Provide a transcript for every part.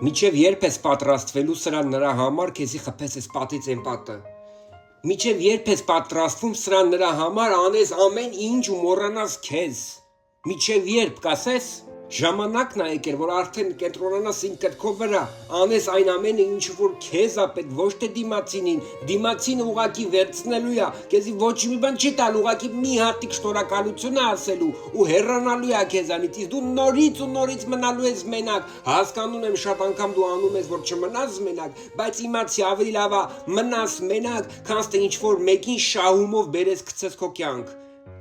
Միջև երբ ես պատրաստվելու սրան նրա համար քեզի խփես ես պատից են պատը։ Միջև երբ ես պատրաստվում սրան նրա համար անես ամեն ինչ ու մոռանաս քեզ։ Միջև երբ կասես ժամանակն է եկել, որ արդեն կենտրոնանաս ինքդ քո վրա, անես այն ամենը, ինչը որ քեզ է պետք, ոչ թե դիմացինին, դիմացինը ուղակի վերցնելու է, քեզի ոչ մի բան չի տալ, ուղակի մի հատիկ շնորհակալություն է ասելու ու հեռանալու է քեզանից, իսկ դու նորից ու նորից մնալու ես մենակ, հասկանում եմ շատ անգամ դու անում ես, որ չմնաս մենակ, բայց իմացի ավելի լավ է մնաս մենակ, քան թե ինչ որ մեկին շահումով բերես գցես քո կյանք,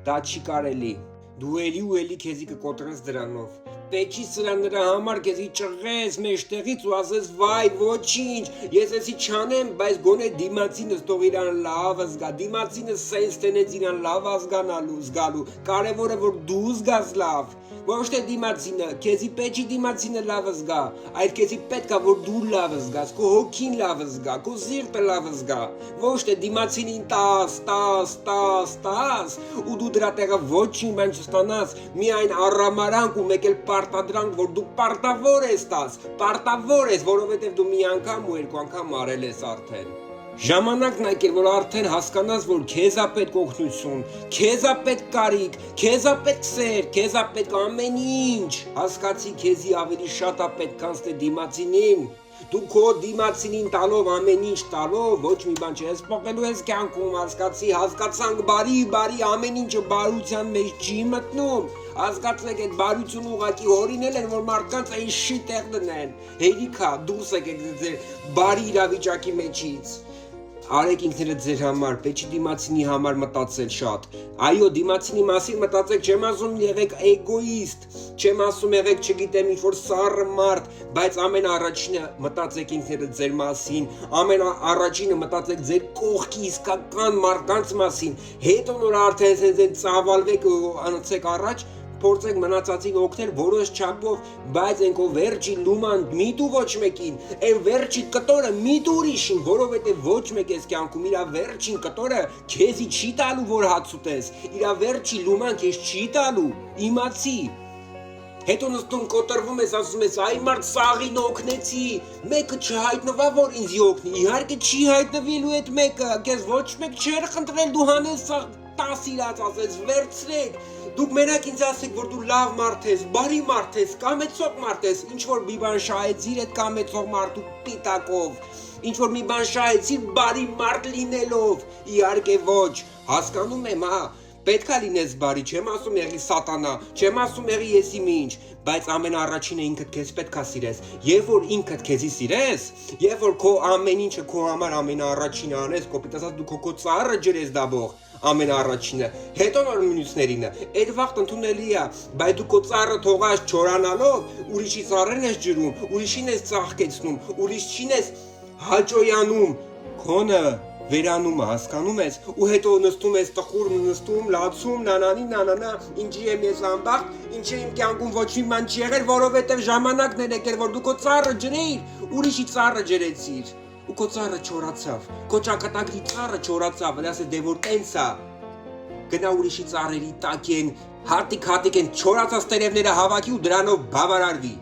դա չի կարելի, դու էլի ու էլի քեզի կկոտրես դրանով, Պեչի սրա նրա համար քեզի ճղես մեջտեղից ու ասես վայ ոչինչ ես էսի չանեմ բայց գոնե դիմացինս թող իրան լավ զգա դիմացինս սենց տենեց իրան լավ զգալու կարևորը որ դու զգաս լավ ոչ թե դիմացինը քեզի պեչի դիմացինը լավ զգա այլ քեզի պետք է որ դու լավ զգաս քո հոգին լավ զգա քո սիրտը լավ զգա ոչ թե դիմացինին տաս ու դու դրա տեղը ոչինչ բան չստանաս միայն առամարանք ու մեկ էլ պարտադրանք, որ դու պարտավոր ես տաս, պարտավոր ես, որովհետև դու մի անգամ ու երկու անգամ արել ես արդեն։ Ժամանակն է եկել, որ արդեն հասկանաս, որ քեզ է պետք օգնություն, քեզ է պետք կարիք, քեզ է պետք սեր, քեզ է պետք ամեն ինչ, հասկացի քեզի ավելի շատ է պետք, քան թե դիմացինին։ Դու քո դիմացինին տալով ամեն ինչ տալով ոչ մի բան չես փոխելու ես կյանքում հասկացանք բարի ամեն ինչը բարության մեջ չի մտնում հասկացեք այդ բարությունը ուղղակի հորինել են որ մարդկանց այն շի տեղ դնեն հերիքա դուրս եկեք ձեր բարի իրավիճակի մեջից Արեք ինքներդ ձեր համար, պեչի դիմացինի համար մտածել շատ, այո դիմացինի մասին մտածեք, չեմ ասում եղեք էգոիստ, չեմ ասում եղեք չգիտեմ ինչ-որ սառը մարդ, բայց ամեն առաջինը մտածեք ինքներդ ձեր մասին, ամեն առաջինը մտածեք ձեր կողքի իսկական մարդկանց մասին, հետո նոր արդեն ձեզ ծավալվեք ու անցեք առաջ, փորձեք մնացածին օգնել որոշ չափով, բայց այնքո վերջի լուման մի դու ոչ մեկին, այն վերջի կտորը մի դու ուրիշին, որովհետև ոչ մեկ ես կյանքում իր վերջին կտորը քեզի չի տալու որ հաց ուտես, իր վերջի լուման քեզ չի տալու, իմացի Հետո նստում կոտրվում ես, ասում ես, այ մարդ սաղին օգնեցի, մեկը չհայտնվա որ ինձ օգնի, իհարկե չի հայտնվելու այդ մեկը, քեզ ոչ մեկ չէր խնդրել դու հանես սաղ 10 իրաց ասես, վերցրեք, դուք մենակ ինձ ասեք, որ դու լավ մարդ ես, բարի մարդ ես, կամեցող մարդ ես, ինչ-որ մի բան շահեցիր այդ կամեցող մարդու պիտակով, ինչ-որ մի բան շահեցիր բարի մարդ լինելով, իհարկե ոչ, հասկանում եմ, պետք է լինես բարի, չեմ ասում եղի սատանա, չեմ ասում եղի եսի մի ինչ, բայց ամենաառաջինը ինքդ քեզ պետք է սիրես, երբ որ ինքդ քեզի սիրես, երբ որ քո ամեն ինչը քո համար ամենաառաջինը անես, կոպիտ ասած դու քո ծառը ջրես դաբող, ամենաառաջինը, հետո նոր մյուսներինը, այդ վաղտ ընդունելի է, բայց դու քո ծառը թողած չորանալով, ուրիշի ծառերն ես ջրում, ուրիշին ես ծաղկեցնում, ուրիշին ես հաճոյանում, քոնը վերանում հասկանում ես ու հետո նստում ես տխուր նստում լացում նանանա ինչի եմ ես անբախտ ինչի իմ կյանքում ոչ մի բան չի եղել որովհետև ժամանակն էր եկել որ դու քո ծառը ջրեիր ուրիշի ծառը ջրեցիր ու քո ծառը չորացավ քո ճակատագրի ծառը չորացավ ասես դե որ տենց է գնա ուրիշի ծառերի տակ են հատիկ են չորացած տերևները հավաքի ու դրանով բավարարվի